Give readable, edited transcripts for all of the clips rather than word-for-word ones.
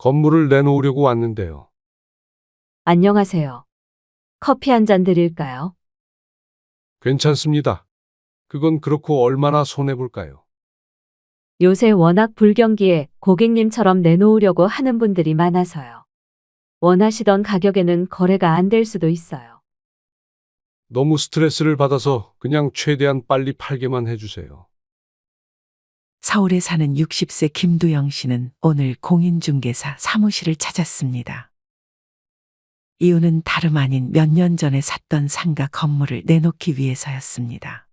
건물을 내놓으려고 왔는데요. 안녕하세요. 커피 한 잔 드릴까요? 괜찮습니다. 그건 그렇고 얼마나 손해볼까요? 요새 워낙 불경기에 고객님처럼 내놓으려고 하는 분들이 많아서요. 원하시던 가격에는 거래가 안 될 수도 있어요. 너무 스트레스를 받아서 그냥 최대한 빨리 팔게만 해주세요. 서울에 사는 60세 김두영 씨는 오늘 공인중개사 사무실을 찾았습니다. 이유는 다름 아닌 몇 년 전에 샀던 상가 건물을 내놓기 위해서였습니다.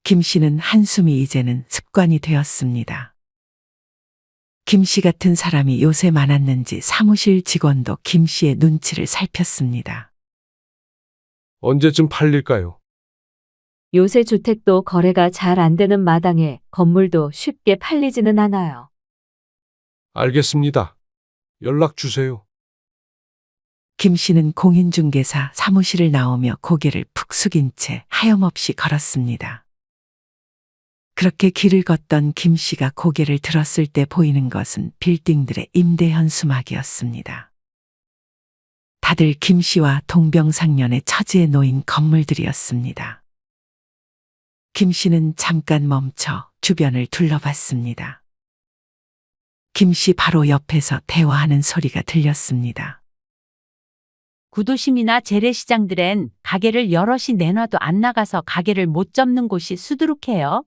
김 씨는 한숨이 이제는 습관이 되었습니다. 김 씨 같은 사람이 요새 많았는지 사무실 직원도 김 씨의 눈치를 살폈습니다. 언제쯤 팔릴까요? 요새 주택도 거래가 잘 안 되는 마당에 건물도 쉽게 팔리지는 않아요. 알겠습니다. 연락 주세요. 김 씨는 공인중개사 사무실을 나오며 고개를 푹 숙인 채 하염없이 걸었습니다. 그렇게 길을 걷던 김 씨가 고개를 들었을 때 보이는 것은 빌딩들의 임대 현수막이었습니다. 다들 김 씨와 동병상련의 처지에 놓인 건물들이었습니다. 김 씨는 잠깐 멈춰 주변을 둘러봤습니다. 김 씨 바로 옆에서 대화하는 소리가 들렸습니다. 구도심이나 재래시장들엔 가게를 여럿이 내놔도 안 나가서 가게를 못 접는 곳이 수두룩해요.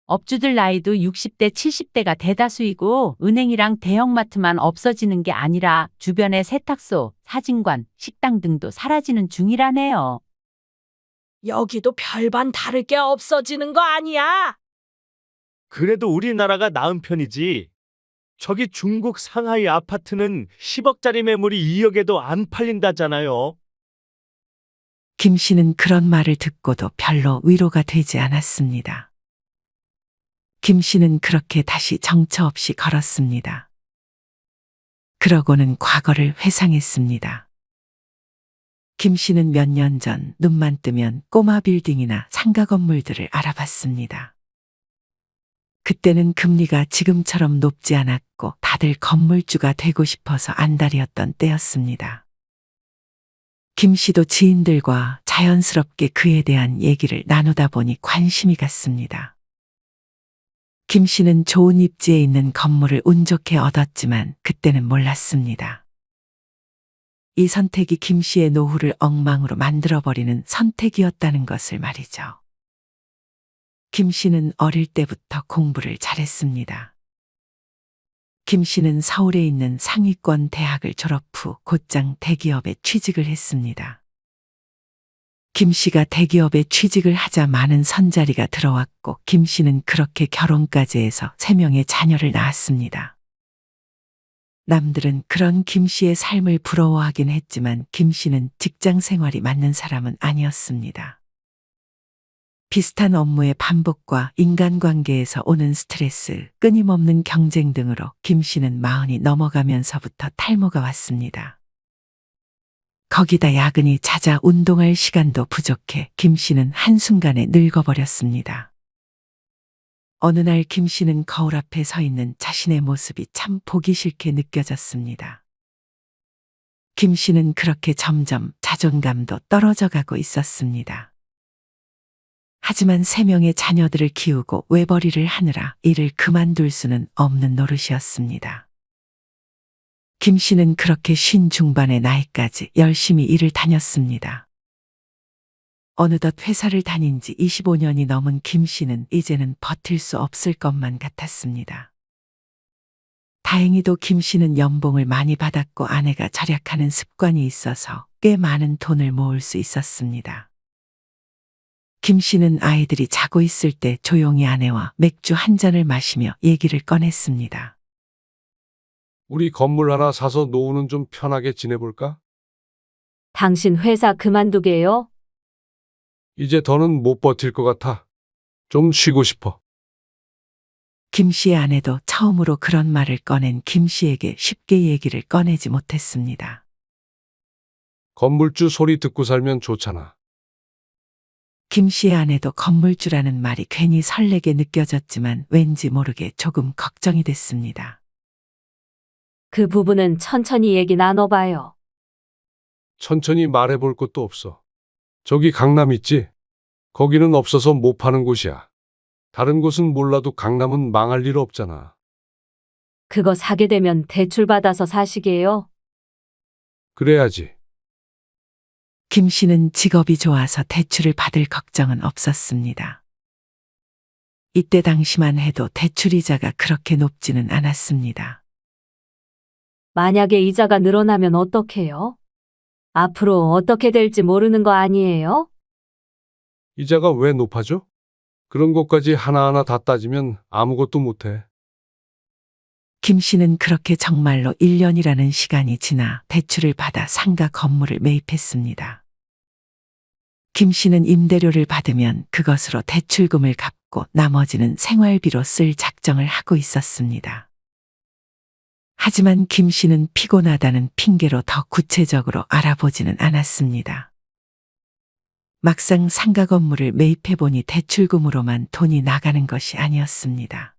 업주들 나이도 60대, 70대가 대다수이고 은행이랑 대형마트만 없어지는 게 아니라 주변의 세탁소, 사진관, 식당 등도 사라지는 중이라네요. 여기도 별반 다를 게 없어지는 거 아니야? 그래도 우리나라가 나은 편이지. 저기 중국 상하이 아파트는 10억짜리 매물이 2억에도 안 팔린다잖아요. 김 씨는 그런 말을 듣고도 별로 위로가 되지 않았습니다. 김 씨는 그렇게 다시 정처 없이 걸었습니다. 그러고는 과거를 회상했습니다. 김 씨는 몇 년 전 눈만 뜨면 꼬마 빌딩이나 상가 건물들을 알아봤습니다. 그때는 금리가 지금처럼 높지 않았고 다들 건물주가 되고 싶어서 안달이었던 때였습니다. 김 씨도 지인들과 자연스럽게 그에 대한 얘기를 나누다 보니 관심이 갔습니다. 김 씨는 좋은 입지에 있는 건물을 운 좋게 얻었지만 그때는 몰랐습니다. 이 선택이 김 씨의 노후를 엉망으로 만들어버리는 선택이었다는 것을 말이죠. 김 씨는 어릴 때부터 공부를 잘했습니다. 김 씨는 서울에 있는 상위권 대학을 졸업 후 곧장 대기업에 취직을 했습니다. 김 씨가 대기업에 취직을 하자 많은 선자리가 들어왔고 김 씨는 그렇게 결혼까지 해서 3명의 자녀를 낳았습니다. 남들은 그런 김 씨의 삶을 부러워하긴 했지만 김 씨는 직장 생활이 맞는 사람은 아니었습니다. 비슷한 업무의 반복과 인간관계에서 오는 스트레스, 끊임없는 경쟁 등으로 김 씨는 40이 넘어가면서부터 탈모가 왔습니다. 거기다 야근이 잦아 운동할 시간도 부족해 김 씨는 한순간에 늙어버렸습니다. 어느 날 김 씨는 거울 앞에 서 있는 자신의 모습이 참 보기 싫게 느껴졌습니다. 김 씨는 그렇게 점점 자존감도 떨어져 가고 있었습니다. 하지만 3명의 자녀들을 키우고 외벌이를 하느라 일을 그만둘 수는 없는 노릇이었습니다. 김 씨는 그렇게 중반의 나이까지 열심히 일을 다녔습니다. 어느덧 회사를 다닌 지 25년이 넘은 김 씨는 이제는 버틸 수 없을 것만 같았습니다. 다행히도 김 씨는 연봉을 많이 받았고 아내가 절약하는 습관이 있어서 꽤 많은 돈을 모을 수 있었습니다. 김 씨는 아이들이 자고 있을 때 조용히 아내와 맥주 한 잔을 마시며 얘기를 꺼냈습니다. 우리 건물 하나 사서 노후는 좀 편하게 지내볼까? 당신 회사 그만두게요? 이제 더는 못 버틸 것 같아. 좀 쉬고 싶어. 김 씨의 아내도 처음으로 그런 말을 꺼낸 김 씨에게 쉽게 얘기를 꺼내지 못했습니다. 건물주 소리 듣고 살면 좋잖아. 김 씨의 아내도 건물주라는 말이 괜히 설레게 느껴졌지만 왠지 모르게 조금 걱정이 됐습니다. 그 부분은 천천히 얘기 나눠봐요. 천천히 말해볼 것도 없어. 저기 강남 있지? 거기는 없어서 못 파는 곳이야. 다른 곳은 몰라도 강남은 망할 일 없잖아. 그거 사게 되면 대출 받아서 사시게요. 그래야지. 김 씨는 직업이 좋아서 대출을 받을 걱정은 없었습니다. 이때 당시만 해도 대출 이자가 그렇게 높지는 않았습니다. 만약에 이자가 늘어나면 어떡해요? 앞으로 어떻게 될지 모르는 거 아니에요? 이자가 왜 높아져? 그런 것까지 하나하나 다 따지면 아무것도 못해. 김 씨는 그렇게 정말로 1년이라는 시간이 지나 대출을 받아 상가 건물을 매입했습니다. 김 씨는 임대료를 받으면 그것으로 대출금을 갚고 나머지는 생활비로 쓸 작정을 하고 있었습니다. 하지만 김 씨는 피곤하다는 핑계로 더 구체적으로 알아보지는 않았습니다. 막상 상가 건물을 매입해보니 대출금으로만 돈이 나가는 것이 아니었습니다.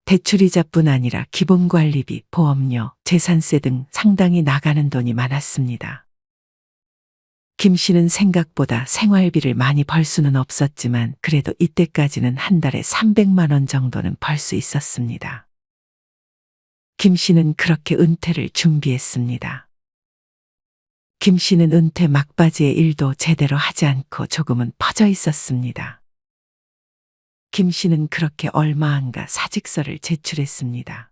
대출이자뿐 아니라 기본관리비, 보험료, 재산세 등 상당히 나가는 돈이 많았습니다. 김 씨는 생각보다 생활비를 많이 벌 수는 없었지만 그래도 이때까지는 한 달에 300만 원 정도는 벌 수 있었습니다. 김 씨는 그렇게 은퇴를 준비했습니다. 김 씨는 은퇴 막바지에 일도 제대로 하지 않고 조금은 퍼져 있었습니다. 김 씨는 그렇게 얼마 안가 사직서를 제출했습니다.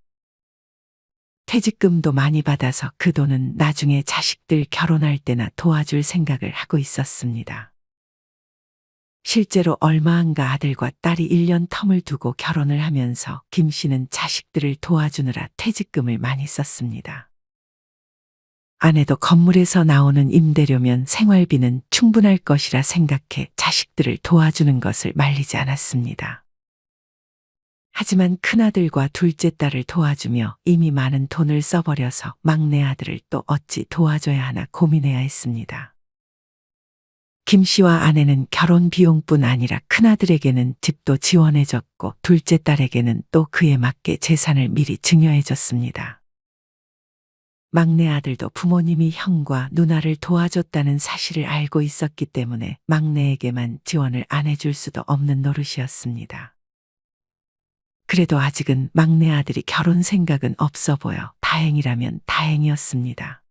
퇴직금도 많이 받아서 그 돈은 나중에 자식들 결혼할 때나 도와줄 생각을 하고 있었습니다. 실제로 얼마 안가 아들과 딸이 1년 텀을 두고 결혼을 하면서 김 씨는 자식들을 도와주느라 퇴직금을 많이 썼습니다. 아내도 건물에서 나오는 임대료면 생활비는 충분할 것이라 생각해 자식들을 도와주는 것을 말리지 않았습니다. 하지만 큰아들과 둘째 딸을 도와주며 이미 많은 돈을 써버려서 막내 아들을 또 어찌 도와줘야 하나 고민해야 했습니다. 김 씨와 아내는 결혼 비용뿐 아니라 큰아들에게는 집도 지원해줬고 둘째 딸에게는 또 그에 맞게 재산을 미리 증여해줬습니다. 막내 아들도 부모님이 형과 누나를 도와줬다는 사실을 알고 있었기 때문에 막내에게만 지원을 안 해줄 수도 없는 노릇이었습니다. 그래도 아직은 막내 아들이 결혼 생각은 없어 보여 다행이라면 다행이었습니다.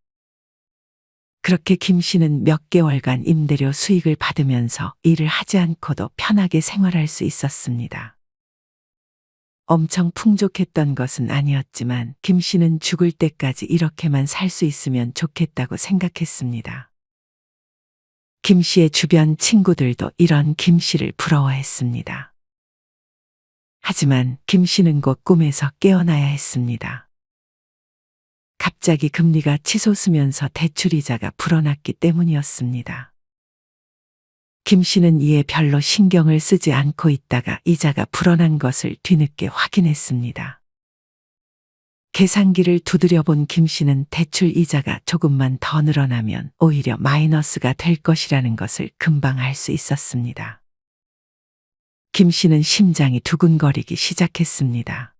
그렇게 김 씨는 몇 개월간 임대료 수익을 받으면서 일을 하지 않고도 편하게 생활할 수 있었습니다. 엄청 풍족했던 것은 아니었지만 김 씨는 죽을 때까지 이렇게만 살 수 있으면 좋겠다고 생각했습니다. 김 씨의 주변 친구들도 이런 김 씨를 부러워했습니다. 하지만 김 씨는 곧 꿈에서 깨어나야 했습니다. 갑자기 금리가 치솟으면서 대출이자가 불어났기 때문이었습니다. 김 씨는 이에 별로 신경을 쓰지 않고 있다가 이자가 불어난 것을 뒤늦게 확인했습니다. 계산기를 두드려 본 김 씨는 대출 이자가 조금만 더 늘어나면 오히려 마이너스가 될 것이라는 것을 금방 알 수 있었습니다. 김 씨는 심장이 두근거리기 시작했습니다.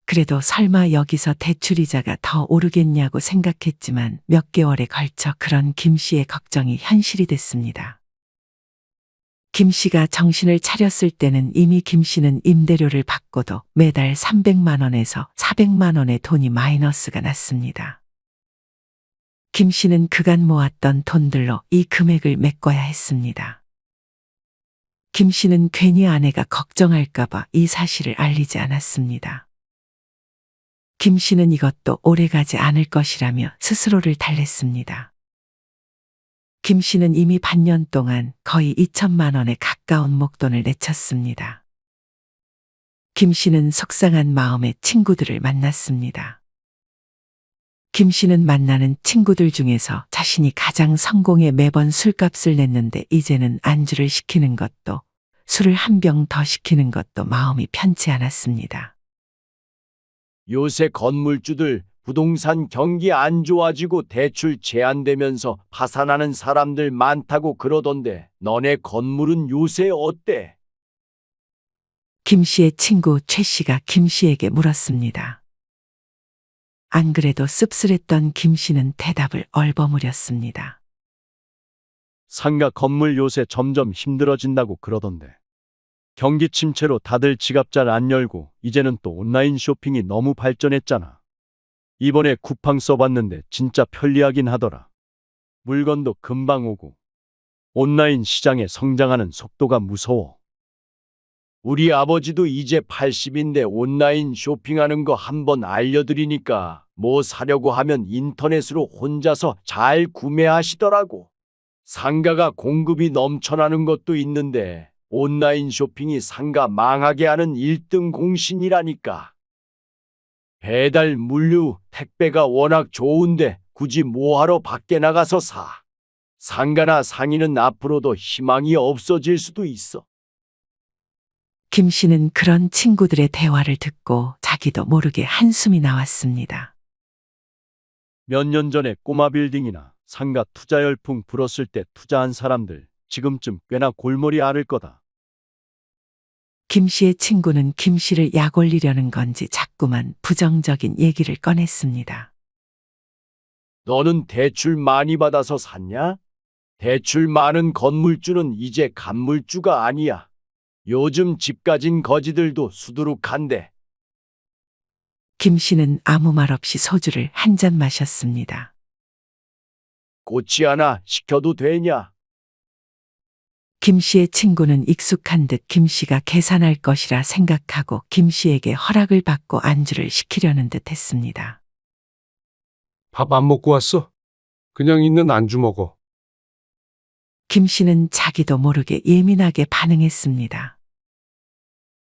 그래도 설마 여기서 대출이자가 더 오르겠냐고 생각했지만 몇 개월에 걸쳐 그런 김 씨의 걱정이 현실이 됐습니다. 김 씨가 정신을 차렸을 때는 이미 김 씨는 임대료를 받고도 매달 300만 원에서 400만 원의 돈이 마이너스가 났습니다. 김 씨는 그간 모았던 돈들로 이 금액을 메꿔야 했습니다. 김 씨는 괜히 아내가 걱정할까봐 이 사실을 알리지 않았습니다. 김 씨는 이것도 오래가지 않을 것이라며 스스로를 달랬습니다. 김 씨는 이미 반년 동안 거의 2천만 원에 가까운 목돈을 내쳤습니다. 김 씨는 속상한 마음에 친구들을 만났습니다. 김 씨는 만나는 친구들 중에서 자신이 가장 성공해 매번 술값을 냈는데 이제는 안주를 시키는 것도 술을 한 병 더 시키는 것도 마음이 편치 않았습니다. 요새 건물주들 부동산 경기 안 좋아지고 대출 제한되면서 파산하는 사람들 많다고 그러던데 너네 건물은 요새 어때? 김 씨의 친구 최 씨가 김 씨에게 물었습니다. 안 그래도 씁쓸했던 김 씨는 대답을 얼버무렸습니다. 상가 건물 요새 점점 힘들어진다고 그러던데. 경기 침체로 다들 지갑 잘 안 열고 이제는 또 온라인 쇼핑이 너무 발전했잖아. 이번에 쿠팡 써봤는데 진짜 편리하긴 하더라. 물건도 금방 오고. 온라인 시장의 성장하는 속도가 무서워. 우리 아버지도 이제 80인데 온라인 쇼핑하는 거 한번 알려드리니까 뭐 사려고 하면 인터넷으로 혼자서 잘 구매하시더라고. 상가가 공급이 넘쳐나는 것도 있는데 온라인 쇼핑이 상가 망하게 하는 1등 공신이라니까. 배달, 물류, 택배가 워낙 좋은데 굳이 뭐하러 밖에 나가서 사. 상가나 상인은 앞으로도 희망이 없어질 수도 있어. 김 씨는 그런 친구들의 대화를 듣고 자기도 모르게 한숨이 나왔습니다. 몇 년 전에 꼬마 빌딩이나 상가 투자 열풍 불었을 때 투자한 사람들 지금쯤 꽤나 골머리 앓을 거다. 김 씨의 친구는 김 씨를 약 올리려는 건지 자꾸만 부정적인 얘기를 꺼냈습니다. 너는 대출 많이 받아서 샀냐? 대출 많은 건물주는 이제 간물주가 아니야. 요즘 집 가진 거지들도 수두룩한데. 김 씨는 아무 말 없이 소주를 한 잔 마셨습니다. 꼬치 하나 시켜도 되냐? 김 씨의 친구는 익숙한 듯 김 씨가 계산할 것이라 생각하고 김 씨에게 허락을 받고 안주를 시키려는 듯 했습니다. 밥 안 먹고 왔어? 그냥 있는 안주 먹어. 김 씨는 자기도 모르게 예민하게 반응했습니다.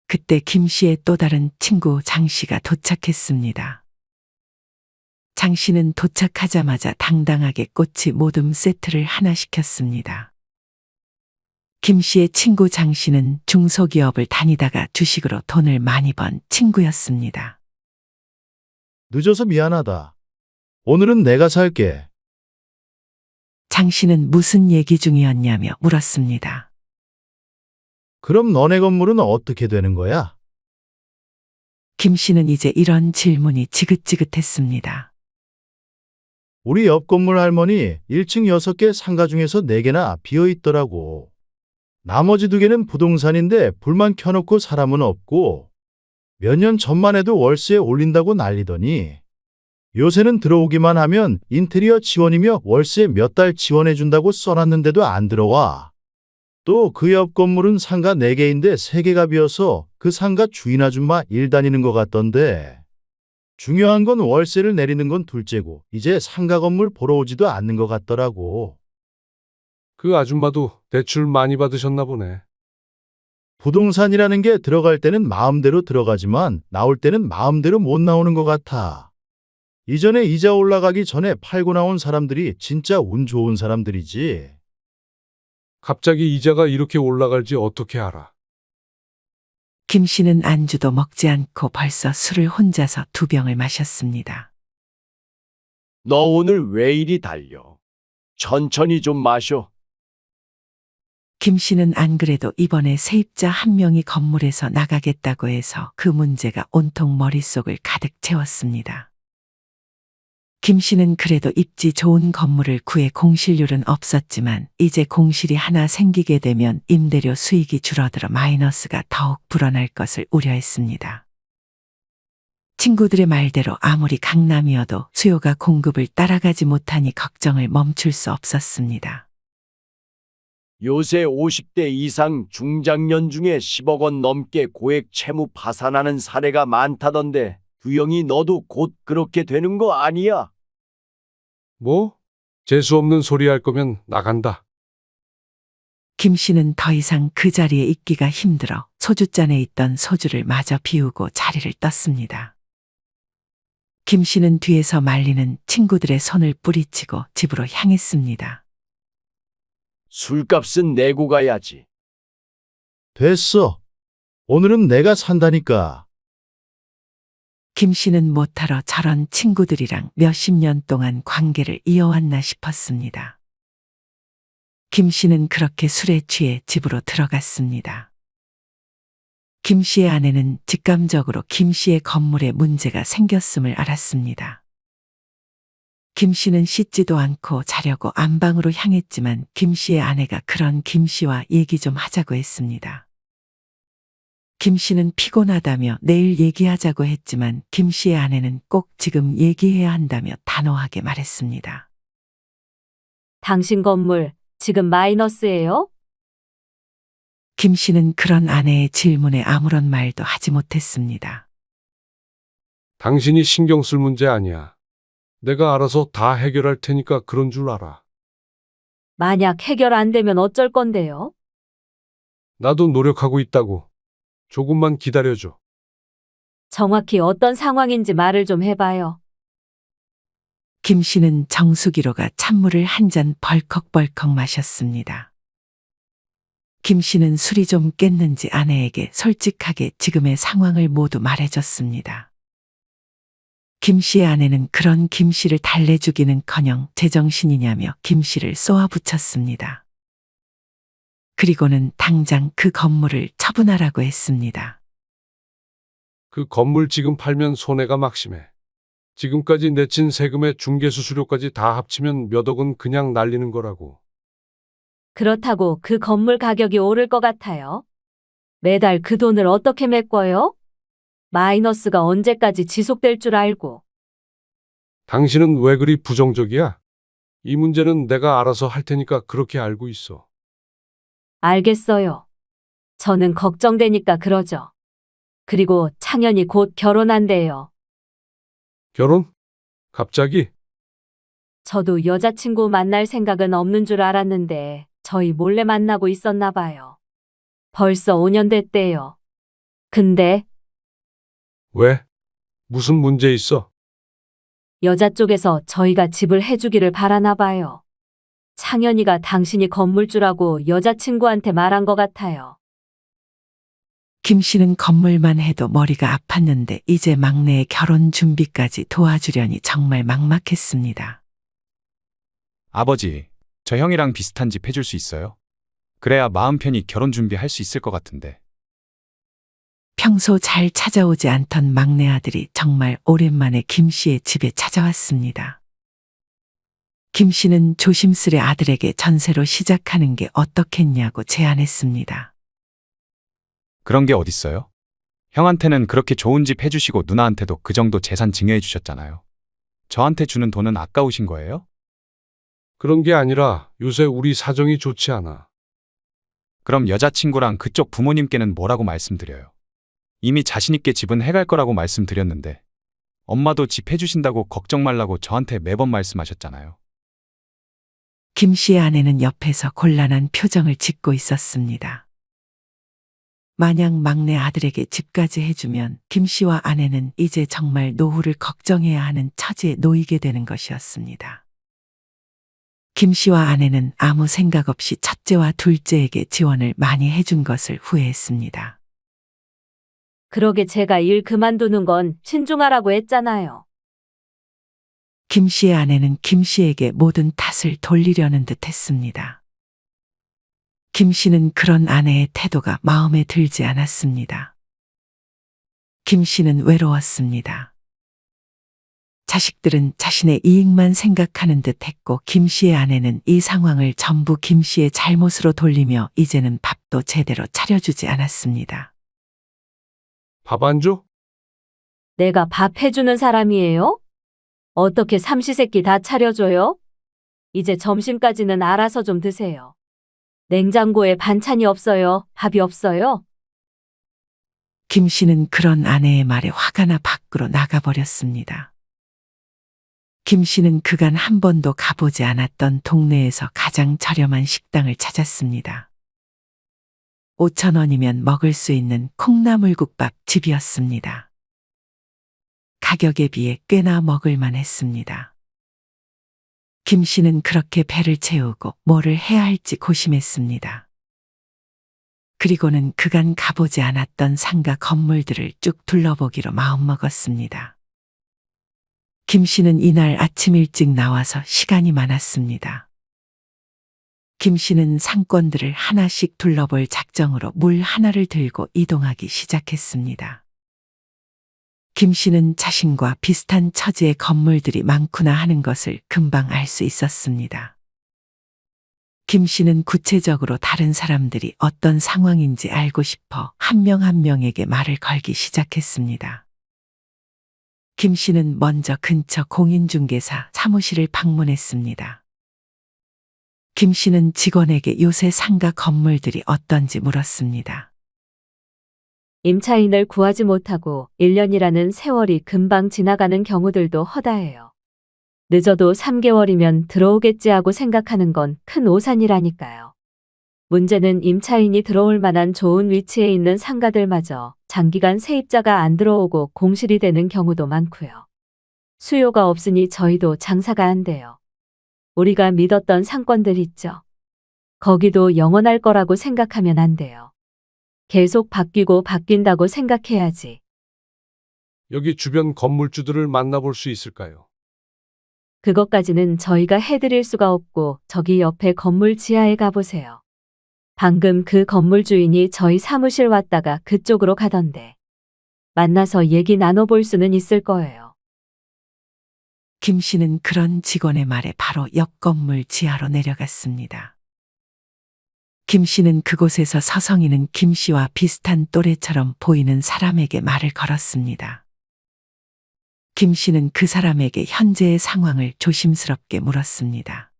그때 김 씨의 또 다른 친구 장 씨가 도착했습니다. 장 씨는 도착하자마자 당당하게 꼬치 모듬 세트를 하나 시켰습니다. 김 씨의 친구 장 씨는 중소기업을 다니다가 주식으로 돈을 많이 번 친구였습니다. 늦어서 미안하다. 오늘은 내가 살게. 장 씨는 무슨 얘기 중이었냐며 물었습니다. 그럼 너네 건물은 어떻게 되는 거야? 김 씨는 이제 이런 질문이 지긋지긋했습니다. 우리 옆 건물 할머니 1층 6개 상가 중에서 4개나 비어 있더라고. 나머지 2개는 부동산인데 불만 켜놓고 사람은 없고 몇 년 전만 해도 월세에 올린다고 난리더니 요새는 들어오기만 하면 인테리어 지원이며 월세 몇 달 지원해준다고 써놨는데도 안 들어와. 또 그 옆 건물은 상가 4개인데 3개가 비어서 그 상가 주인 아줌마 일 다니는 것 같던데. 중요한 건 월세를 내리는 건 둘째고 이제 상가 건물 보러 오지도 않는 것 같더라고. 그 아줌마도 대출 많이 받으셨나 보네. 부동산이라는 게 들어갈 때는 마음대로 들어가지만 나올 때는 마음대로 못 나오는 것 같아. 이전에 이자 올라가기 전에 팔고 나온 사람들이 진짜 운 좋은 사람들이지. 갑자기 이자가 이렇게 올라갈지 어떻게 알아? 김 씨는 안주도 먹지 않고 벌써 술을 혼자서 2병을 마셨습니다. 너 오늘 왜 이리 달려? 천천히 좀 마셔. 김 씨는 안 그래도 이번에 세입자 한 명이 건물에서 나가겠다고 해서 그 문제가 온통 머릿속을 가득 채웠습니다. 김 씨는 그래도 입지 좋은 건물을 구해 공실률은 없었지만 이제 공실이 하나 생기게 되면 임대료 수익이 줄어들어 마이너스가 더욱 불어날 것을 우려했습니다. 친구들의 말대로 아무리 강남이어도 수요가 공급을 따라가지 못하니 걱정을 멈출 수 없었습니다. 요새 50대 이상 중장년 중에 10억 원 넘게 고액 채무 파산하는 사례가 많다던데 두영이 너도 곧 그렇게 되는 거 아니야? 뭐? 재수없는 소리 할 거면 나간다. 김 씨는 더 이상 그 자리에 있기가 힘들어 소주잔에 있던 소주를 마저 비우고 자리를 떴습니다. 김 씨는 뒤에서 말리는 친구들의 손을 뿌리치고 집으로 향했습니다. 술값은 내고 가야지. 됐어. 오늘은 내가 산다니까. 김 씨는 못하러 저런 친구들이랑 몇십 년 동안 관계를 이어왔나 싶었습니다. 김 씨는 그렇게 술에 취해 집으로 들어갔습니다. 김 씨의 아내는 직감적으로 김 씨의 건물에 문제가 생겼음을 알았습니다. 김 씨는 씻지도 않고 자려고 안방으로 향했지만 김 씨의 아내가 그런 김 씨와 얘기 좀 하자고 했습니다. 김 씨는 피곤하다며 내일 얘기하자고 했지만 김 씨의 아내는 꼭 지금 얘기해야 한다며 단호하게 말했습니다. 당신 건물 지금 마이너스예요? 김 씨는 그런 아내의 질문에 아무런 말도 하지 못했습니다. 당신이 신경 쓸 문제 아니야. 내가 알아서 다 해결할 테니까 그런 줄 알아. 만약 해결 안 되면 어쩔 건데요? 나도 노력하고 있다고. 조금만 기다려줘. 정확히 어떤 상황인지 말을 좀 해봐요. 김 씨는 정수기로가 찬물을 한 잔 벌컥벌컥 마셨습니다. 김 씨는 술이 좀 깼는지 아내에게 솔직하게 지금의 상황을 모두 말해줬습니다. 김 씨의 아내는 그런 김 씨를 달래주기는커녕 제정신이냐며 김 씨를 쏘아붙였습니다. 그리고는 당장 그 건물을 처분하라고 했습니다. 그 건물 지금 팔면 손해가 막심해. 지금까지 내친 세금에 중개수수료까지 다 합치면 몇 억은 그냥 날리는 거라고. 그렇다고 그 건물 가격이 오를 것 같아요? 매달 그 돈을 어떻게 메꿔요? 마이너스가 언제까지 지속될 줄 알고. 당신은 왜 그리 부정적이야? 이 문제는 내가 알아서 할 테니까 그렇게 알고 있어. 알겠어요. 저는 걱정되니까 그러죠. 그리고 창현이 곧 결혼한대요. 결혼? 갑자기? 저도 여자친구 만날 생각은 없는 줄 알았는데 저희 몰래 만나고 있었나 봐요. 벌써 5년 됐대요. 근데 왜? 무슨 문제 있어? 여자 쪽에서 저희가 집을 해주기를 바라나 봐요. 창현이가 당신이 건물주라고 여자친구한테 말한 것 같아요. 김 씨는 건물만 해도 머리가 아팠는데 이제 막내의 결혼 준비까지 도와주려니 정말 막막했습니다. 아버지, 저 형이랑 비슷한 집 해줄 수 있어요? 그래야 마음 편히 결혼 준비할 수 있을 것 같은데. 평소 잘 찾아오지 않던 막내 아들이 정말 오랜만에 김 씨의 집에 찾아왔습니다. 김 씨는 조심스레 아들에게 전세로 시작하는 게 어떻겠냐고 제안했습니다. 그런 게 어딨어요? 형한테는 그렇게 좋은 집 해주시고 누나한테도 그 정도 재산 증여해 주셨잖아요. 저한테 주는 돈은 아까우신 거예요? 그런 게 아니라 요새 우리 사정이 좋지 않아. 그럼 여자친구랑 그쪽 부모님께는 뭐라고 말씀드려요? 이미 자신있게 집은 해갈 거라고 말씀드렸는데 엄마도 집 해주신다고 걱정 말라고 저한테 매번 말씀하셨잖아요. 김 씨의 아내는 옆에서 곤란한 표정을 짓고 있었습니다. 만약 막내 아들에게 집까지 해주면 김 씨와 아내는 이제 정말 노후를 걱정해야 하는 처지에 놓이게 되는 것이었습니다. 김 씨와 아내는 아무 생각 없이 첫째와 둘째에게 지원을 많이 해준 것을 후회했습니다. 그러게 제가 일 그만두는 건 신중하라고 했잖아요. 김 씨의 아내는 김 씨에게 모든 탓을 돌리려는 듯 했습니다. 김 씨는 그런 아내의 태도가 마음에 들지 않았습니다. 김 씨는 외로웠습니다. 자식들은 자신의 이익만 생각하는 듯 했고 김 씨의 아내는 이 상황을 전부 김 씨의 잘못으로 돌리며 이제는 밥도 제대로 차려주지 않았습니다. 밥 안 줘? 내가 밥 해주는 사람이에요? 어떻게 삼시세끼 다 차려줘요? 이제 점심까지는 알아서 좀 드세요. 냉장고에 반찬이 없어요? 밥이 없어요? 김 씨는 그런 아내의 말에 화가 나 밖으로 나가버렸습니다. 김 씨는 그간 한 번도 가보지 않았던 동네에서 가장 저렴한 식당을 찾았습니다. 5,000원이면 먹을 수 있는 콩나물국밥 집이었습니다. 가격에 비해 꽤나 먹을만 했습니다. 김 씨는 그렇게 배를 채우고 뭐를 해야 할지 고심했습니다. 그리고는 그간 가보지 않았던 상가 건물들을 쭉 둘러보기로 마음먹었습니다. 김 씨는 이날 아침 일찍 나와서 시간이 많았습니다. 김 씨는 상권들을 하나씩 둘러볼 작정으로 물 하나를 들고 이동하기 시작했습니다. 김 씨는 자신과 비슷한 처지의 건물들이 많구나 하는 것을 금방 알 수 있었습니다. 김 씨는 구체적으로 다른 사람들이 어떤 상황인지 알고 싶어 한 명 한 명에게 말을 걸기 시작했습니다. 김 씨는 먼저 근처 공인중개사 사무실을 방문했습니다. 김 씨는 직원에게 요새 상가 건물들이 어떤지 물었습니다. 임차인을 구하지 못하고 1년이라는 세월이 금방 지나가는 경우들도 허다해요. 늦어도 3개월이면 들어오겠지 하고 생각하는 건 큰 오산이라니까요. 문제는 임차인이 들어올 만한 좋은 위치에 있는 상가들마저 장기간 세입자가 안 들어오고 공실이 되는 경우도 많고요. 수요가 없으니 저희도 장사가 안 돼요. 우리가 믿었던 상권들 있죠. 거기도 영원할 거라고 생각하면 안 돼요. 계속 바뀌고 바뀐다고 생각해야지. 여기 주변 건물주들을 만나볼 수 있을까요? 그것까지는 저희가 해드릴 수가 없고 저기 옆에 건물 지하에 가보세요. 방금 그 건물 주인이 저희 사무실 왔다가 그쪽으로 가던데. 만나서 얘기 나눠볼 수는 있을 거예요. 김 씨는 그런 직원의 말에 바로 옆 건물 지하로 내려갔습니다. 김 씨는 그곳에서 서성이는 김 씨와 비슷한 또래처럼 보이는 사람에게 말을 걸었습니다. 김 씨는 그 사람에게 현재의 상황을 조심스럽게 물었습니다.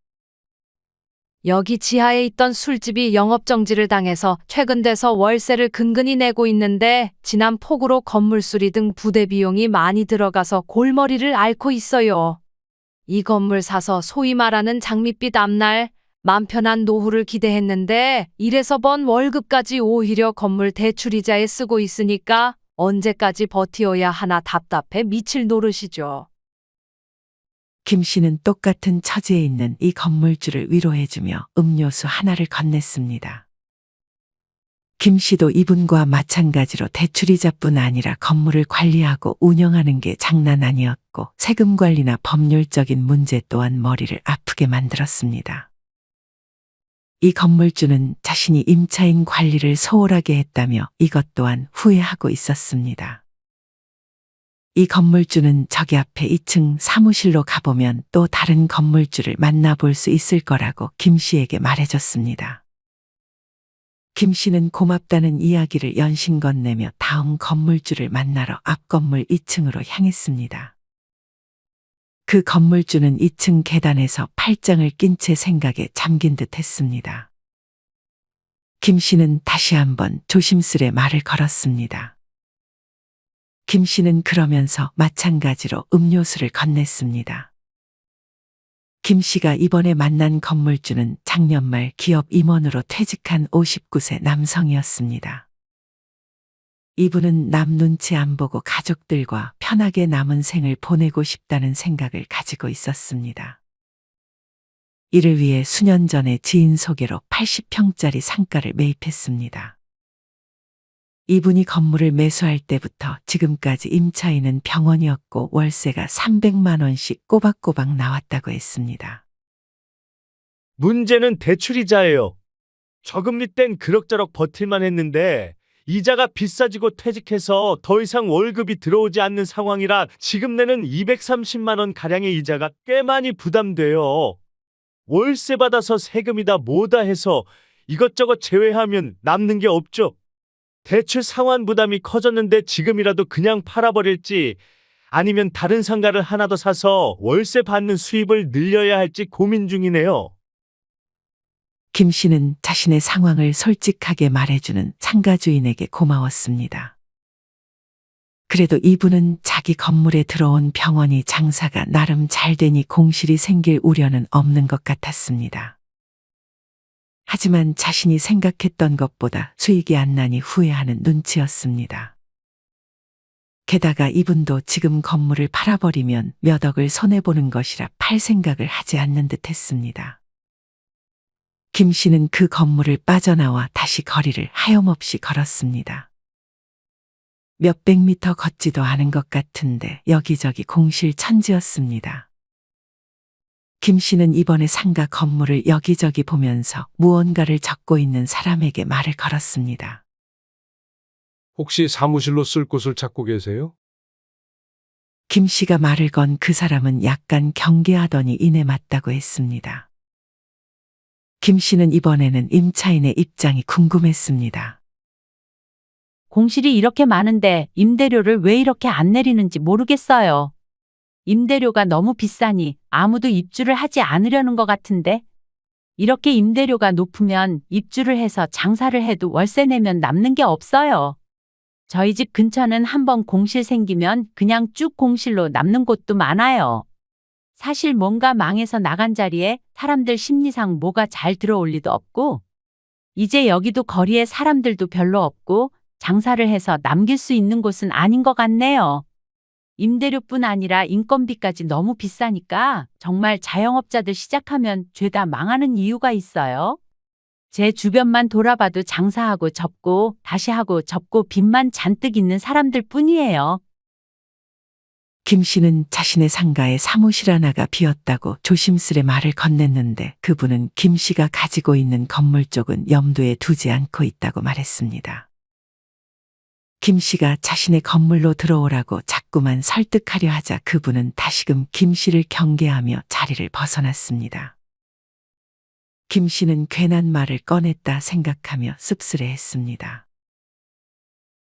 여기 지하에 있던 술집이 영업정지를 당해서 최근 돼서 월세를 근근히 내고 있는데 지난 폭우로 건물 수리 등 부대 비용이 많이 들어가서 골머리를 앓고 있어요. 이 건물 사서 소위 말하는 장밋빛 앞날 맘 편한 노후를 기대했는데 이래서 번 월급까지 오히려 건물 대출이자에 쓰고 있으니까 언제까지 버티어야 하나 답답해 미칠 노릇이죠. 김 씨는 똑같은 처지에 있는 이 건물주를 위로해주며 음료수 하나를 건넸습니다. 김 씨도 이분과 마찬가지로 대출이자뿐 아니라 건물을 관리하고 운영하는 게 장난 아니었고 세금 관리나 법률적인 문제 또한 머리를 아프게 만들었습니다. 이 건물주는 자신이 임차인 관리를 소홀하게 했다며 이것 또한 후회하고 있었습니다. 이 건물주는 저기 앞에 2층 사무실로 가보면 또 다른 건물주를 만나볼 수 있을 거라고 김 씨에게 말해줬습니다. 김 씨는 고맙다는 이야기를 연신 건네며 다음 건물주를 만나러 앞 건물 2층으로 향했습니다. 그 건물주는 2층 계단에서 팔짱을 낀 채 생각에 잠긴 듯 했습니다. 김 씨는 다시 한번 조심스레 말을 걸었습니다. 김 씨는 그러면서 마찬가지로 음료수를 건넸습니다. 김 씨가 이번에 만난 건물주는 작년 말 기업 임원으로 퇴직한 59세 남성이었습니다. 이분은 남 눈치 안 보고 가족들과 편하게 남은 생을 보내고 싶다는 생각을 가지고 있었습니다. 이를 위해 수년 전에 지인 소개로 80평짜리 상가를 매입했습니다. 이분이 건물을 매수할 때부터 지금까지 임차인은 병원이었고 월세가 300만 원씩 꼬박꼬박 나왔다고 했습니다. 문제는 대출이자예요. 저금리 땐 그럭저럭 버틸만 했는데 이자가 비싸지고 퇴직해서 더 이상 월급이 들어오지 않는 상황이라 지금 내는 230만 원 가량의 이자가 꽤 많이 부담돼요. 월세 받아서 세금이다 뭐다 해서 이것저것 제외하면 남는 게 없죠. 대출 상환 부담이 커졌는데 지금이라도 그냥 팔아버릴지 아니면 다른 상가를 하나 더 사서 월세 받는 수입을 늘려야 할지 고민 중이네요. 김 씨는 자신의 상황을 솔직하게 말해주는 상가 주인에게 고마웠습니다. 그래도 이분은 자기 건물에 들어온 병원이 장사가 나름 잘 되니 공실이 생길 우려는 없는 것 같았습니다. 하지만 자신이 생각했던 것보다 수익이 안 나니 후회하는 눈치였습니다. 게다가 이분도 지금 건물을 팔아버리면 몇 억을 손해보는 것이라 팔 생각을 하지 않는 듯 했습니다. 김 씨는 그 건물을 빠져나와 다시 거리를 하염없이 걸었습니다. 몇백 미터 걷지도 않은 것 같은데 여기저기 공실 천지였습니다. 김 씨는 이번에 상가 건물을 여기저기 보면서 무언가를 적고 있는 사람에게 말을 걸었습니다. 혹시 사무실로 쓸 곳을 찾고 계세요? 김 씨가 말을 건 그 사람은 약간 경계하더니 이내 맞다고 했습니다. 김 씨는 이번에는 임차인의 입장이 궁금했습니다. 공실이 이렇게 많은데 임대료를 왜 이렇게 안 내리는지 모르겠어요. 임대료가 너무 비싸니 아무도 입주를 하지 않으려는 것 같은데 이렇게 임대료가 높으면 입주를 해서 장사를 해도 월세 내면 남는 게 없어요. 저희 집 근처는 한번 공실 생기면 그냥 쭉 공실로 남는 곳도 많아요. 사실 뭔가 망해서 나간 자리에 사람들 심리상 뭐가 잘 들어올 리도 없고 이제 여기도 거리에 사람들도 별로 없고 장사를 해서 남길 수 있는 곳은 아닌 것 같네요. 임대료뿐 아니라 인건비까지 너무 비싸니까 정말 자영업자들 시작하면 죄다 망하는 이유가 있어요. 제 주변만 돌아봐도 장사하고 접고 다시 하고 접고 빚만 잔뜩 있는 사람들 뿐이에요. 김 씨는 자신의 상가에 사무실 하나가 비었다고 조심스레 말을 건넸는데 그분은 김 씨가 가지고 있는 건물 쪽은 염두에 두지 않고 있다고 말했습니다. 김 씨가 자신의 건물로 들어오라고 자꾸만 설득하려 하자 그분은 다시금 김 씨를 경계하며 자리를 벗어났습니다. 김 씨는 괜한 말을 꺼냈다 생각하며 씁쓸해했습니다.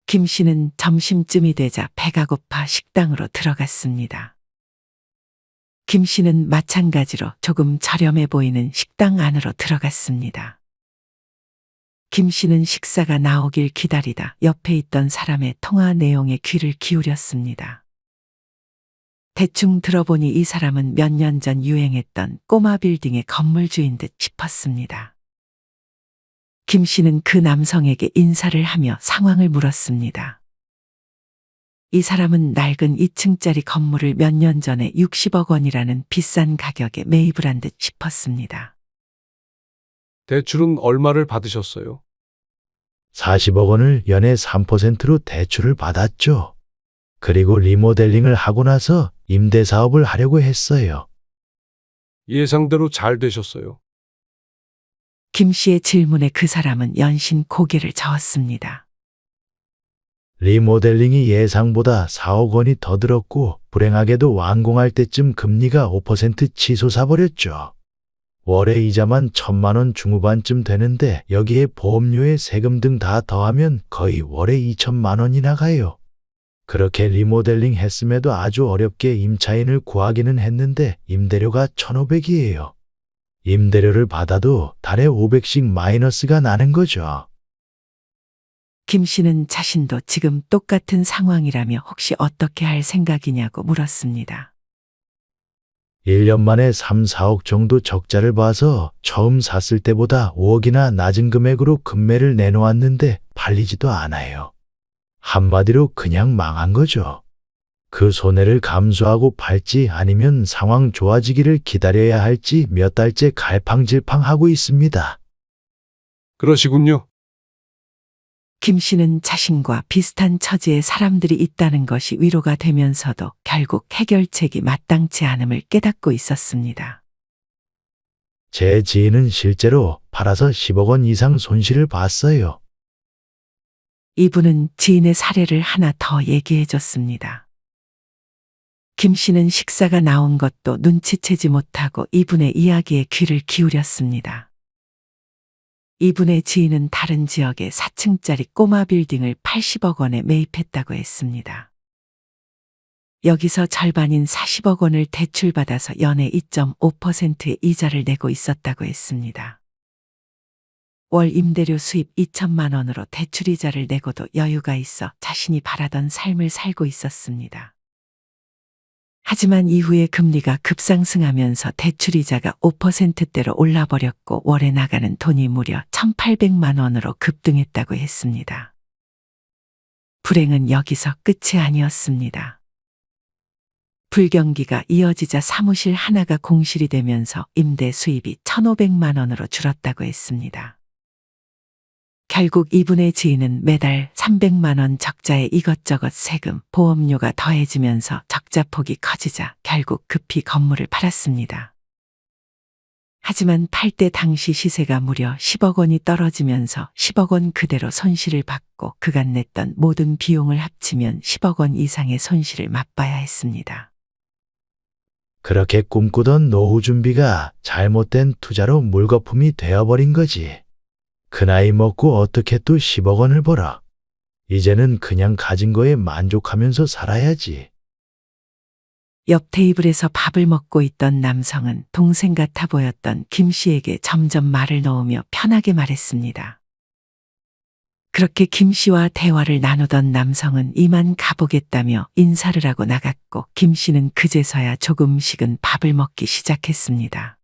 김 씨는 점심쯤이 되자 배가 고파 식당으로 들어갔습니다. 김 씨는 마찬가지로 조금 저렴해 보이는 식당 안으로 들어갔습니다. 김 씨는 식사가 나오길 기다리다 옆에 있던 사람의 통화 내용에 귀를 기울였습니다. 대충 들어보니 이 사람은 몇 년 전 유행했던 꼬마 빌딩의 건물주인 듯 싶었습니다. 김 씨는 그 남성에게 인사를 하며 상황을 물었습니다. 이 사람은 낡은 2층짜리 건물을 몇 년 전에 60억 원이라는 비싼 가격에 매입을 한 듯 싶었습니다. 대출은 얼마를 받으셨어요? 40억 원을 연에 3%로 대출을 받았죠. 그리고 리모델링을 하고 나서 임대 사업을 하려고 했어요. 예상대로 잘 되셨어요. 김 씨의 질문에 그 사람은 연신 고개를 저었습니다. 리모델링이 예상보다 4억 원이 더 들었고 불행하게도 완공할 때쯤 금리가 5% 치솟아 버렸죠. 월에 이자만 1,000만 원 중후반쯤 되는데 여기에 보험료에 세금 등 다 더하면 거의 월에 2천만 원이나 가요. 그렇게 리모델링 했음에도 아주 어렵게 임차인을 구하기는 했는데 임대료가 1,500이에요. 임대료를 받아도 달에 500씩 마이너스가 나는 거죠. 김 씨는 자신도 지금 똑같은 상황이라며 혹시 어떻게 할 생각이냐고 물었습니다. 1년 만에 3, 4억 정도 적자를 봐서 처음 샀을 때보다 5억이나 낮은 금액으로 금매를 내놓았는데 팔리지도 않아요. 한마디로 그냥 망한 거죠. 그 손해를 감수하고 팔지 아니면 상황 좋아지기를 기다려야 할지 몇 달째 갈팡질팡하고 있습니다. 그러시군요. 김 씨는 자신과 비슷한 처지의 사람들이 있다는 것이 위로가 되면서도 결국 해결책이 마땅치 않음을 깨닫고 있었습니다. 제 지인은 실제로 팔아서 10억 원 이상 손실을 봤어요. 이분은 지인의 사례를 하나 더 얘기해 줬습니다. 김 씨는 식사가 나온 것도 눈치채지 못하고 이분의 이야기에 귀를 기울였습니다. 이분의 지인은 다른 지역의 4층짜리 꼬마 빌딩을 80억 원에 매입했다고 했습니다. 여기서 절반인 40억 원을 대출받아서 연에 2.5%의 이자를 내고 있었다고 했습니다. 월 임대료 수입 2천만 원으로 대출이자를 내고도 여유가 있어 자신이 바라던 삶을 살고 있었습니다. 하지만 이후에 금리가 급상승하면서 대출이자가 5%대로 올라버렸고 월에 나가는 돈이 무려 1,800만 원으로 급등했다고 했습니다. 불행은 여기서 끝이 아니었습니다. 불경기가 이어지자 사무실 하나가 공실이 되면서 임대 수입이 1,500만 원으로 줄었다고 했습니다. 결국 이분의 지인은 매달 300만 원 적자에 이것저것 세금, 보험료가 더해지면서 적자폭이 커지자 결국 급히 건물을 팔았습니다. 하지만 팔 때 당시 시세가 무려 10억 원이 떨어지면서 10억 원 그대로 손실을 받고 그간 냈던 모든 비용을 합치면 10억 원 이상의 손실을 맛봐야 했습니다. 그렇게 꿈꾸던 노후 준비가 잘못된 투자로 물거품이 되어버린 거지. 그 나이 먹고 어떻게 또 10억 원을 벌어. 이제는 그냥 가진 거에 만족하면서 살아야지. 옆 테이블에서 밥을 먹고 있던 남성은 동생 같아 보였던 김 씨에게 점점 말을 놓으며 편하게 말했습니다. 그렇게 김 씨와 대화를 나누던 남성은 이만 가보겠다며 인사를 하고 나갔고 김 씨는 그제서야 조금씩은 밥을 먹기 시작했습니다.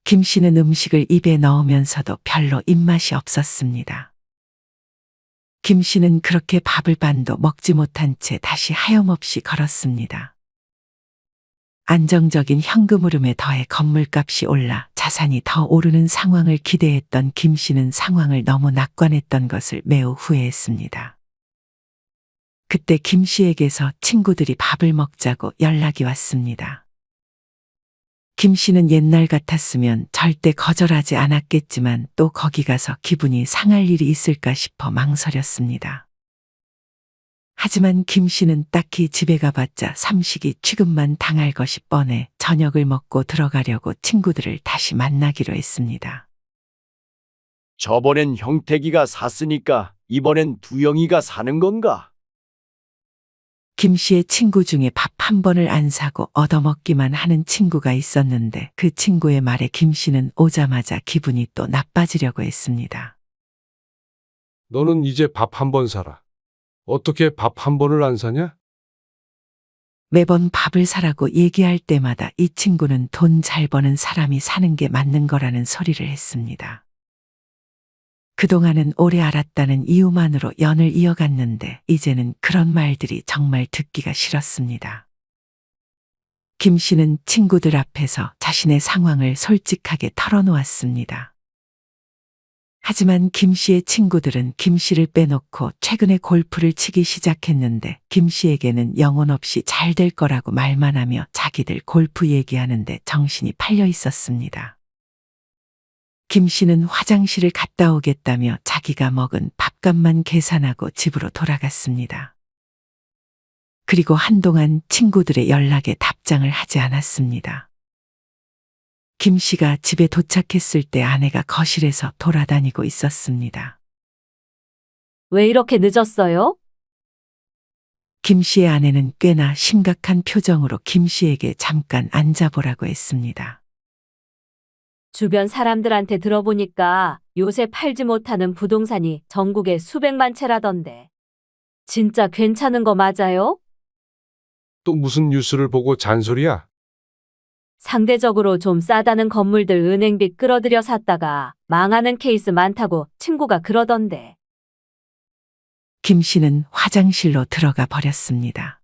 김 씨는 음식을 입에 넣으면서도 별로 입맛이 없었습니다. 김 씨는 그렇게 밥을 반도 먹지 못한 채 다시 하염없이 걸었습니다. 안정적인 현금 흐름에 더해 건물값이 올라 자산이 더 오르는 상황을 기대했던 김 씨는 상황을 너무 낙관했던 것을 매우 후회했습니다. 그때 김 씨에게서 친구들이 밥을 먹자고 연락이 왔습니다. 김 씨는 옛날 같았으면 절대 거절하지 않았겠지만 또 거기 가서 기분이 상할 일이 있을까 싶어 망설였습니다. 하지만 김 씨는 딱히 집에 가봤자 삼식이 취급만 당할 것이 뻔해 저녁을 먹고 들어가려고 친구들을 다시 만나기로 했습니다. 저번엔 형택이가 샀으니까 이번엔 두영이가 사는 건가? 김 씨의 친구 중에 밥 한 번을 안 사고 얻어먹기만 하는 친구가 있었는데 그 친구의 말에 김 씨는 오자마자 기분이 또 나빠지려고 했습니다. 너는 이제 밥 한 번 사라. 어떻게 밥 한 번을 안 사냐? 매번 밥을 사라고 얘기할 때마다 이 친구는 돈 잘 버는 사람이 사는 게 맞는 거라는 소리를 했습니다. 그동안은 오래 알았다는 이유만으로 연을 이어갔는데 이제는 그런 말들이 정말 듣기가 싫었습니다. 김 씨는 친구들 앞에서 자신의 상황을 솔직하게 털어놓았습니다. 하지만 김 씨의 친구들은 김 씨를 빼놓고 최근에 골프를 치기 시작했는데 김 씨에게는 영혼 없이 잘 될 거라고 말만 하며 자기들 골프 얘기하는데 정신이 팔려 있었습니다. 김 씨는 화장실을 갔다 오겠다며 자기가 먹은 밥값만 계산하고 집으로 돌아갔습니다. 그리고 한동안 친구들의 연락에 답장을 하지 않았습니다. 김 씨가 집에 도착했을 때 아내가 거실에서 돌아다니고 있었습니다. 왜 이렇게 늦었어요? 김 씨의 아내는 꽤나 심각한 표정으로 김 씨에게 잠깐 앉아보라고 했습니다. 주변 사람들한테 들어보니까 요새 팔지 못하는 부동산이 전국에 수백만 채라던데. 진짜 괜찮은 거 맞아요? 또 무슨 뉴스를 보고 잔소리야? 상대적으로 좀 싸다는 건물들 은행빚 끌어들여 샀다가 망하는 케이스 많다고 친구가 그러던데. 김 씨는 화장실로 들어가 버렸습니다.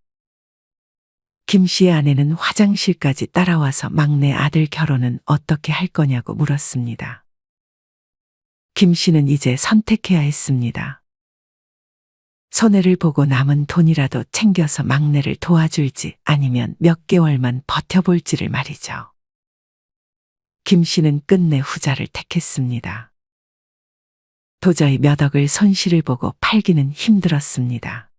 김 씨의 아내는 화장실까지 따라와서 막내 아들 결혼은 어떻게 할 거냐고 물었습니다. 김 씨는 이제 선택해야 했습니다. 손해를 보고 남은 돈이라도 챙겨서 막내를 도와줄지 아니면 몇 개월만 버텨볼지를 말이죠. 김 씨는 끝내 후자를 택했습니다. 도저히 몇 억을 손실을 보고 팔기는 힘들었습니다.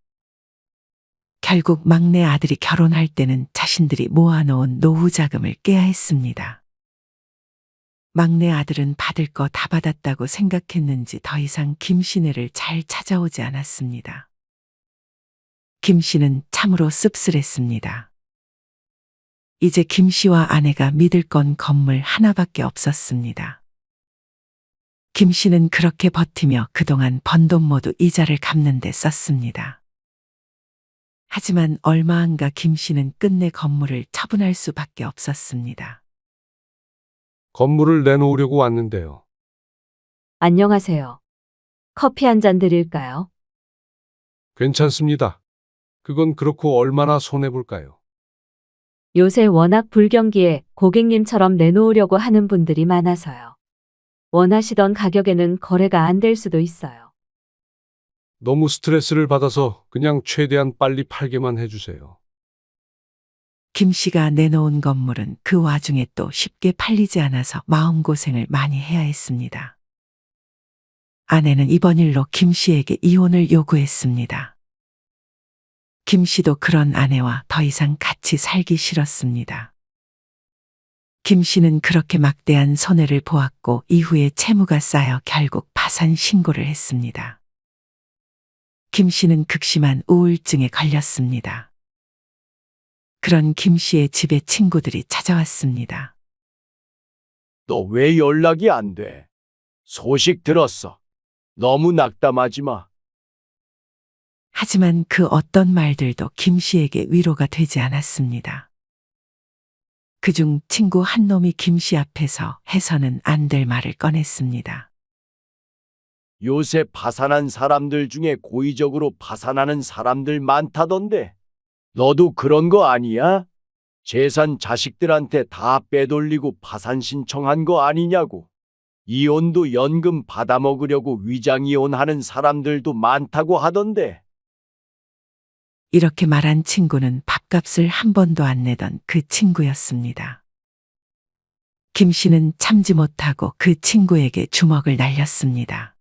결국 막내 아들이 결혼할 때는 자신들이 모아놓은 노후 자금을 깨야 했습니다. 막내 아들은 받을 거 다 받았다고 생각했는지 더 이상 김 씨네를 잘 찾아오지 않았습니다. 김 씨는 참으로 씁쓸했습니다. 이제 김 씨와 아내가 믿을 건 건물 하나밖에 없었습니다. 김 씨는 그렇게 버티며 그동안 번 돈 모두 이자를 갚는 데 썼습니다. 하지만 얼마 안 가 김 씨는 끝내 건물을 처분할 수밖에 없었습니다. 건물을 내놓으려고 왔는데요. 안녕하세요. 커피 한 잔 드릴까요? 괜찮습니다. 그건 그렇고 얼마나 손해볼까요? 요새 워낙 불경기에 고객님처럼 내놓으려고 하는 분들이 많아서요. 원하시던 가격에는 거래가 안 될 수도 있어요. 너무 스트레스를 받아서 그냥 최대한 빨리 팔게만 해주세요. 김 씨가 내놓은 건물은 그 와중에 또 쉽게 팔리지 않아서 마음고생을 많이 해야 했습니다. 아내는 이번 일로 김 씨에게 이혼을 요구했습니다. 김 씨도 그런 아내와 더 이상 같이 살기 싫었습니다. 김 씨는 그렇게 막대한 손해를 보았고 이후에 채무가 쌓여 결국 파산 신고를 했습니다. 김 씨는 극심한 우울증에 걸렸습니다. 그런 김 씨의 집에 친구들이 찾아왔습니다. 너 왜 연락이 안 돼? 소식 들었어. 너무 낙담하지 마. 하지만 그 어떤 말들도 김 씨에게 위로가 되지 않았습니다. 그중 친구 한 놈이 김 씨 앞에서 해서는 안 될 말을 꺼냈습니다. 요새 파산한 사람들 중에 고의적으로 파산하는 사람들 많다던데. 너도 그런 거 아니야? 재산 자식들한테 다 빼돌리고 파산 신청한 거 아니냐고. 이혼도 연금 받아먹으려고 위장이혼하는 사람들도 많다고 하던데. 이렇게 말한 친구는 밥값을 한 번도 안 내던 그 친구였습니다. 김 씨는 참지 못하고 그 친구에게 주먹을 날렸습니다.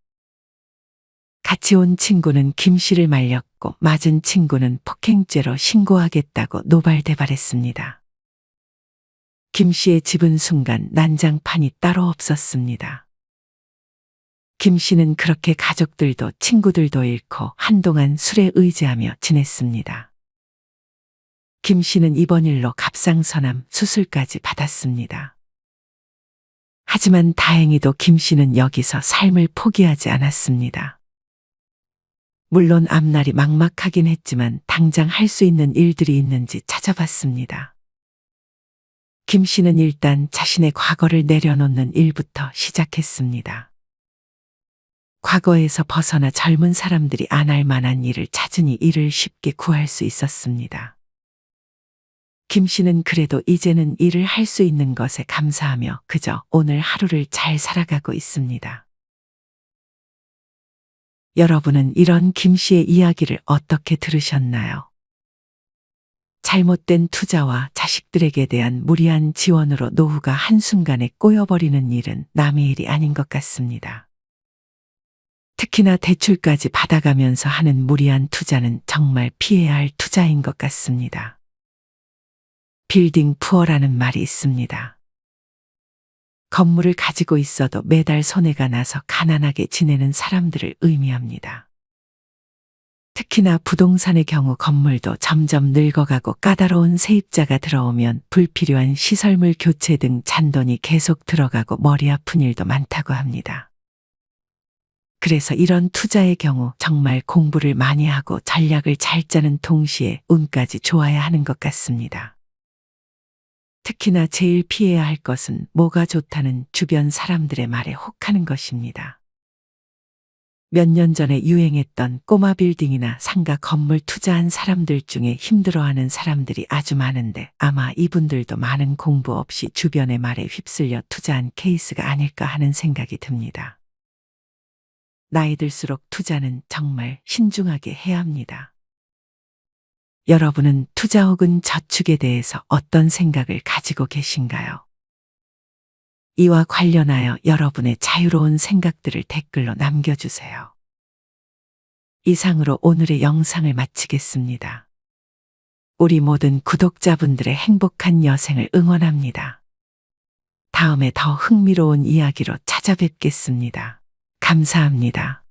같이 온 친구는 김 씨를 말렸고 맞은 친구는 폭행죄로 신고하겠다고 노발대발했습니다. 김 씨의 집은 순간 난장판이 따로 없었습니다. 김 씨는 그렇게 가족들도 친구들도 잃고 한동안 술에 의지하며 지냈습니다. 김 씨는 이번 일로 갑상선암 수술까지 받았습니다. 하지만 다행히도 김 씨는 여기서 삶을 포기하지 않았습니다. 물론 앞날이 막막하긴 했지만 당장 할 수 있는 일들이 있는지 찾아봤습니다. 김 씨는 일단 자신의 과거를 내려놓는 일부터 시작했습니다. 과거에서 벗어나 젊은 사람들이 안 할 만한 일을 찾으니 일을 쉽게 구할 수 있었습니다. 김 씨는 그래도 이제는 일을 할 수 있는 것에 감사하며 그저 오늘 하루를 잘 살아가고 있습니다. 여러분은 이런 김 씨의 이야기를 어떻게 들으셨나요? 잘못된 투자와 자식들에게 대한 무리한 지원으로 노후가 한순간에 꼬여버리는 일은 남의 일이 아닌 것 같습니다. 특히나 대출까지 받아가면서 하는 무리한 투자는 정말 피해야 할 투자인 것 같습니다. 빌딩 푸어라는 말이 있습니다. 건물을 가지고 있어도 매달 손해가 나서 가난하게 지내는 사람들을 의미합니다. 특히나 부동산의 경우 건물도 점점 늙어가고 까다로운 세입자가 들어오면 불필요한 시설물 교체 등 잔돈이 계속 들어가고 머리 아픈 일도 많다고 합니다. 그래서 이런 투자의 경우 정말 공부를 많이 하고 전략을 잘 짜는 동시에 운까지 좋아야 하는 것 같습니다. 특히나 제일 피해야 할 것은 뭐가 좋다는 주변 사람들의 말에 혹하는 것입니다. 몇 년 전에 유행했던 꼬마 빌딩이나 상가 건물 투자한 사람들 중에 힘들어하는 사람들이 아주 많은데 아마 이분들도 많은 공부 없이 주변의 말에 휩쓸려 투자한 케이스가 아닐까 하는 생각이 듭니다. 나이 들수록 투자는 정말 신중하게 해야 합니다. 여러분은 투자 혹은 저축에 대해서 어떤 생각을 가지고 계신가요? 이와 관련하여 여러분의 자유로운 생각들을 댓글로 남겨주세요. 이상으로 오늘의 영상을 마치겠습니다. 우리 모든 구독자분들의 행복한 여생을 응원합니다. 다음에 더 흥미로운 이야기로 찾아뵙겠습니다. 감사합니다.